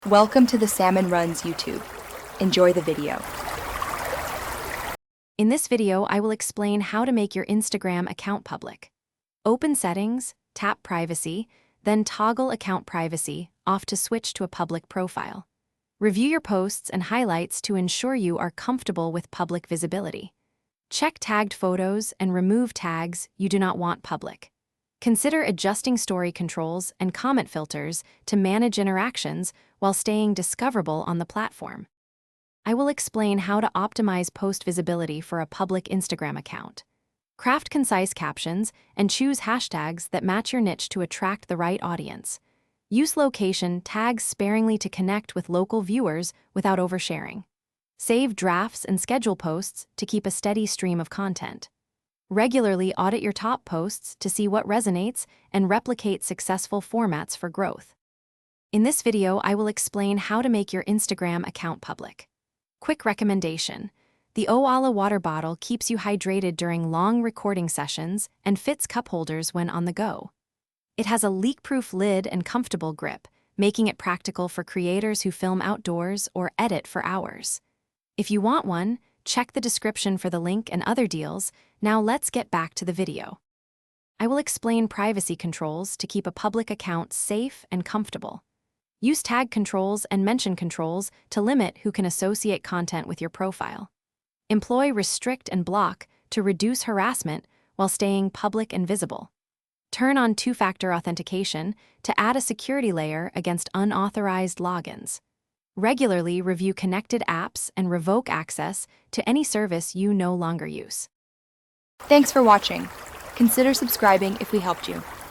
Welcome to the Salmon Runs YouTube. Enjoy the video. In this video, I will explain how to make your Instagram account public. Open Settings, tap Privacy, then toggle Account Privacy off to switch to a public profile. Review your posts and highlights to ensure you are comfortable with public visibility. Check tagged photos and remove tags you do not want public. Consider adjusting story controls and comment filters to manage interactions while staying discoverable on the platform. I will explain how to optimize post visibility for a public Instagram account. Craft concise captions and choose hashtags that match your niche to attract the right audience. Use location tags sparingly to connect with local viewers without oversharing. Save drafts and schedule posts to keep a steady stream of content. Regularly audit your top posts to see what resonates and replicate successful formats for growth. In this video, I will explain how to make your Instagram account public. Quick recommendation: the Owala water bottle keeps you hydrated during long recording sessions and fits cup holders when on the go. It has a leak-proof lid and comfortable grip, making it practical for creators who film outdoors or edit for hours. If you want one, check the description for the link and other deals. Now let's get back to the video. I will explain privacy controls to keep a public account safe and comfortable. Use tag controls and mention controls to limit who can associate content with your profile. Employ restrict and block to reduce harassment while staying public and visible. Turn on two-factor authentication to add a security layer against unauthorized logins. Regularly review connected apps and revoke access to any service you no longer use. Thanks for watching. Consider subscribing if we helped you.